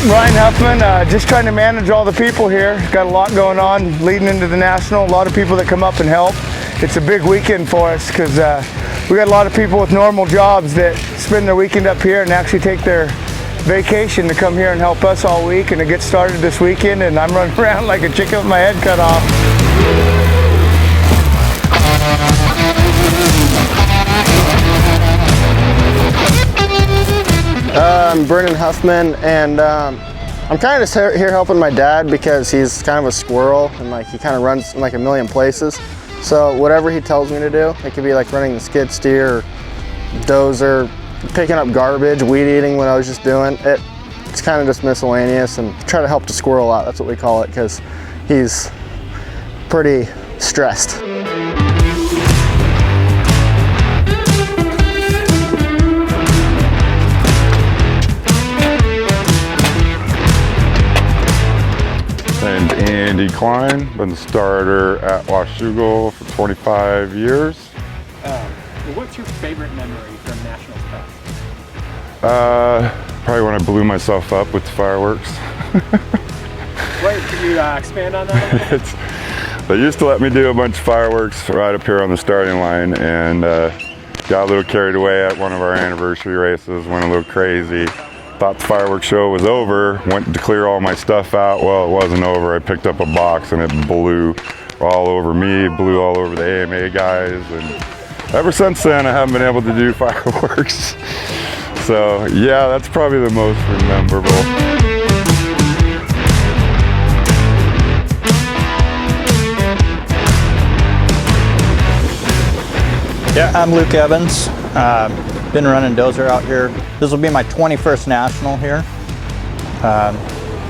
Ryan Huffman, just trying to manage all the people here. Got a lot going on leading into the National. A lot of people that come up and help. It's a big weekend for us because we got a lot of people with normal jobs that spend their weekend up here and actually take their vacation to come here and help us all week. And it gets started this weekend, and I'm running around like a chicken with my head cut off. I'm Brenden Huffman, and I'm kind of just here helping my dad because he's kind of a squirrel and like he kind of runs in like a million places. So whatever he tells me to do, it could be like running the skid steer, or dozer, picking up garbage, weed eating when I was just doing it. It's kind of just miscellaneous, and try to help the squirrel out. That's what we call it because he's pretty stressed. Named Andy Klein, been the starter at Washougal for 25 years. What's your favorite memory from Nationals past? Probably when I blew myself up with the fireworks. Wait, can you expand on that? They used to let me do a bunch of fireworks right up here on the starting line, and got a little carried away at one of our anniversary races, went a little crazy. Thought the fireworks show was over, went to clear all my stuff out. Well, it wasn't over. I picked up a box and it blew all over me, blew all over the AMA guys, and ever since then I haven't been able to do fireworks. So yeah, that's probably the most memorable. Yeah, I'm Luke Evans. Been running dozer out here. This will be my 21st National here.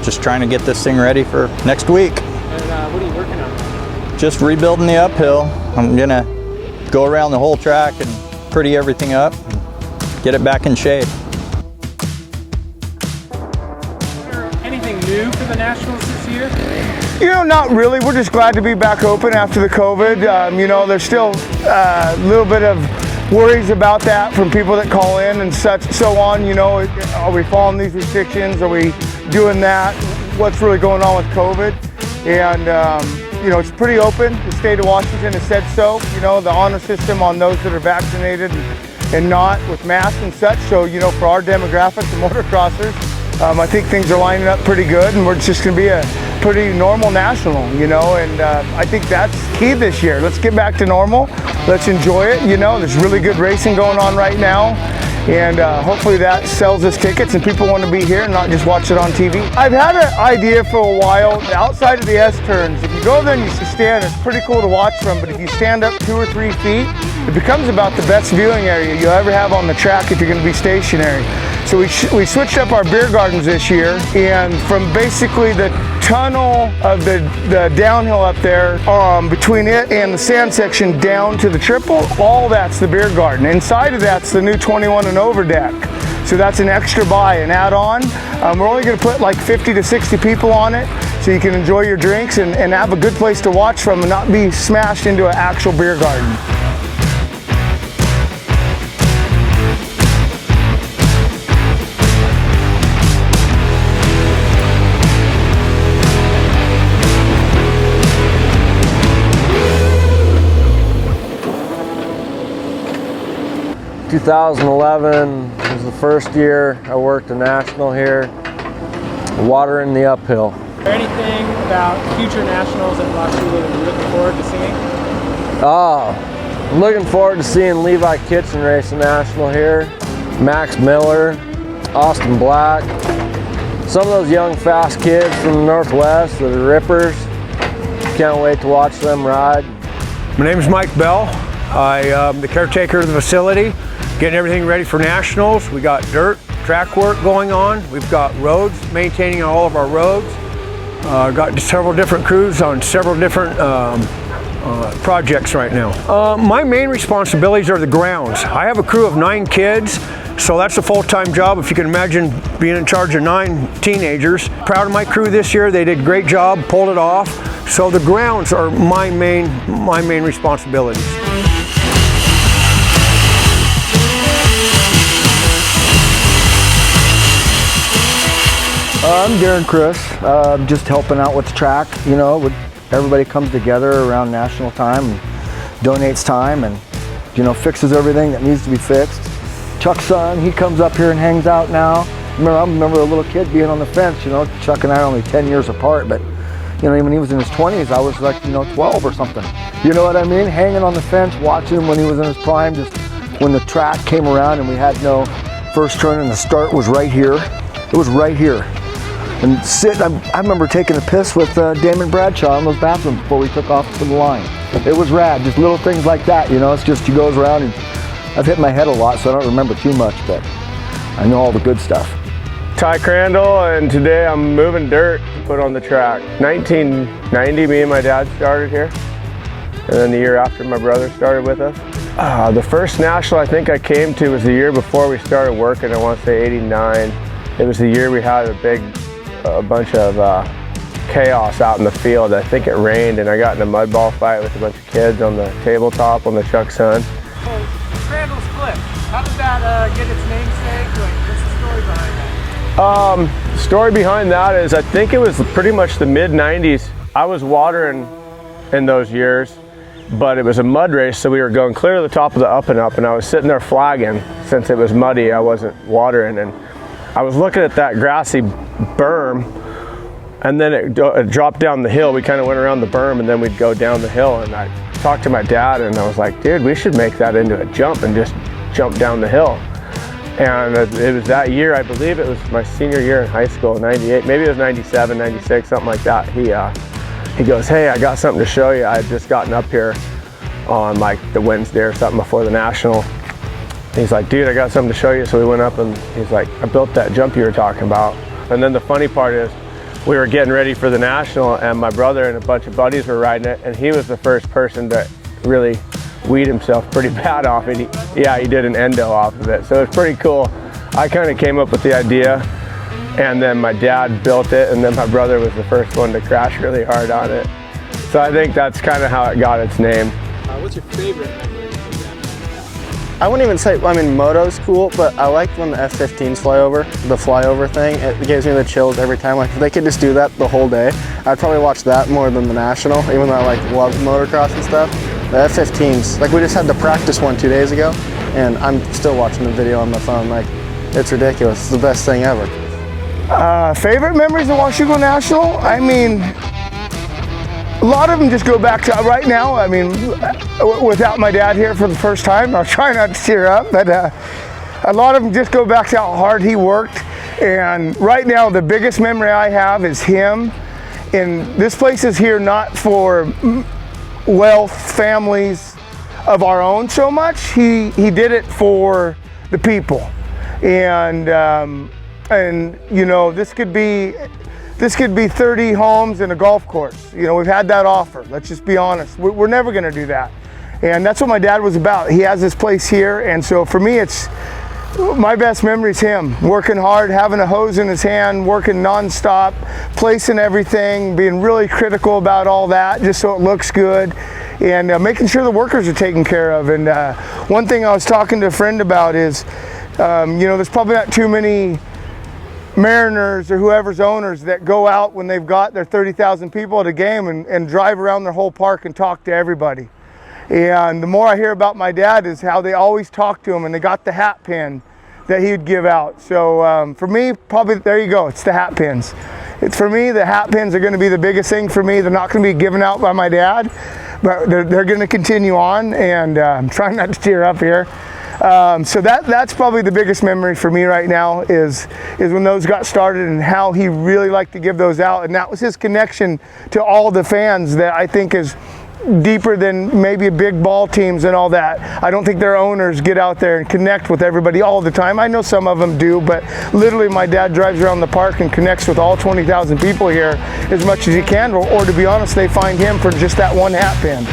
Just trying to get this thing ready for next week. And what are you working on? Just rebuilding the uphill. I'm gonna go around the whole track and pretty everything up, and get it back in shape. Is there anything new for the Nationals this year? You know, not really. We're just glad to be back open after the COVID. You know, there's still a little bit of worries about that from people that call in and such, so on. You know, are we following these restrictions? Are we doing that? What's really going on with COVID? And you know, it's pretty open. The state of Washington has said so. You know, the honor system on those that are vaccinated and not with masks and such. So, you know, for our demographic, the motocrossers, I think things are lining up pretty good, and we're just going to be a pretty normal National, you know, and I think that's key this year. Let's get back to normal. Let's enjoy it. You know, there's really good racing going on right now, and hopefully that sells us tickets and people want to be here and not just watch it on TV. I've had an idea for a while, outside of the S-turns. If you go there and you stand, it's pretty cool to watch from, but if you stand up 2 or 3 feet, it becomes about the best viewing area you'll ever have on the track if you're going to be stationary. So we switched up our beer gardens this year, and from basically the tunnel of the downhill up there, between it and the sand section down to the triple, all that's the beer garden. Inside of that's the new 21 and over deck. So that's an extra buy, an add-on. We're only going to put like 50 to 60 people on it, so you can enjoy your drinks and have a good place to watch from and not be smashed into an actual beer garden. In 2011 was the first year I worked a National here, watering the uphill. Is there anything about future Nationals at Washougal that you're looking forward to seeing? I'm looking forward to seeing Levi Kitchen race a National here, Max Miller, Austin Black, some of those young fast kids from the Northwest that are rippers. Can't wait to watch them ride. My name is Mike Bell. I'm the caretaker of the facility, getting everything ready for Nationals. We got dirt, track work going on. We've got roads, maintaining all of our roads. Got several different crews on several different projects right now. My main responsibilities are the grounds. I have a crew of 9 kids, so that's a full-time job. If you can imagine being in charge of 9 teenagers. Proud of my crew this year. They did a great job, pulled it off. So the grounds are my main responsibilities. I'm Darren Chris, just helping out with the track. You know, everybody comes together around national time and donates time and, you know, fixes everything that needs to be fixed. Chuck's son, he comes up here and hangs out now. I remember a little kid being on the fence. You know, Chuck and I are only 10 years apart, but, you know, when he was in his 20s, I was like, 12 or something. You know what I mean? Hanging on the fence, watching him when he was in his prime, just when the track came around and we had no first turn and the start was right here. It was right here. And I remember taking a piss with Damon Bradshaw in those bathrooms before we took off to the line. It was rad, just little things like that, you know, it's just you goes around and I've hit my head a lot, so I don't remember too much, but I know all the good stuff. Ty Crandall, and today I'm moving dirt to put on the track. 1990, me and my dad started here, and then the year after my brother started with us. The first national I think I came to was the year before we started working, I want to say 89. It was the year we had a bunch of chaos out in the field. I think it rained and I got in a mud ball fight with a bunch of kids on the tabletop on the Chuck Sun. So, Crandall's Cliff, how did that get its namesake? What's the story behind that? The story behind that is I think it was pretty much the mid-90s. I was watering in those years, but it was a mud race, so we were going clear to the top of the up and up, and I was sitting there flagging. Since it was muddy, I wasn't watering, and I was looking at that grassy berm, and then it dropped down the hill. We kind of went around the berm and then we'd go down the hill, and I talked to my dad and I was like, dude, we should make that into a jump and just jump down the hill. And it was that year, I believe it was my senior year in high school, 98, maybe it was 97, 96, something like that. He goes, hey, I got something to show you. I had just gotten up here on like the Wednesday or something before the national. He's like, dude, I got something to show you. So we went up and he's like, I built that jump you were talking about. And then the funny part is we were getting ready for the national and my brother and a bunch of buddies were riding it, and he was the first person to really weed himself pretty bad off it. He did an endo off of it. So it's pretty cool. I kind of came up with the idea, and then my dad built it, and then my brother was the first one to crash really hard on it. So I think that's kind of how it got its name. What's your favorite memory? I wouldn't even say, I mean, moto's cool, but I like when the F-15s fly over, the flyover thing. It gives me the chills every time. Like, if they could just do that the whole day, I'd probably watch that more than the national, even though I like love motocross and stuff. The F-15s, like we just had the practice one 2 days ago, and I'm still watching the video on my phone. Like, it's ridiculous. It's the best thing ever. Favorite memories of Washougal National? I mean, a lot of them just go back to right now. I mean, without my dad here for the first time, I'll try not to tear up, but a lot of them just go back to how hard he worked. And right now, the biggest memory I have is him. And this place is here not for wealth, families of our own so much. He did it for the people. And you know, this could be 30 homes and a golf course. You know, we've had that offer. Let's just be honest. We're never going to do that. And that's what my dad was about. He has this place here. And so for me, it's my best memory is him working hard, having a hose in his hand, working nonstop, placing everything, being really critical about all that just so it looks good, and making sure the workers are taken care of. And one thing I was talking to a friend about is, you know, there's probably not too many Mariners or whoever's owners that go out when they've got their 30,000 people at a game and drive around their whole park and talk to everybody. And the more I hear about my dad is how they always talk to him, and they got the hat pin that he would give out. So for me, probably, there you go, it's the hat pins. It's for me, the hat pins are going to be the biggest thing for me. They're not going to be given out by my dad, but they're going to continue on, and I'm trying not to tear up here. So that's probably the biggest memory for me right now is when those got started and how he really liked to give those out. And that was his connection to all the fans that I think is deeper than maybe big ball teams and all that. I don't think their owners get out there and connect with everybody all the time. I know some of them do, but literally my dad drives around the park and connects with all 20,000 people here as much as he can, or to be honest, they find him for just that one hat pin.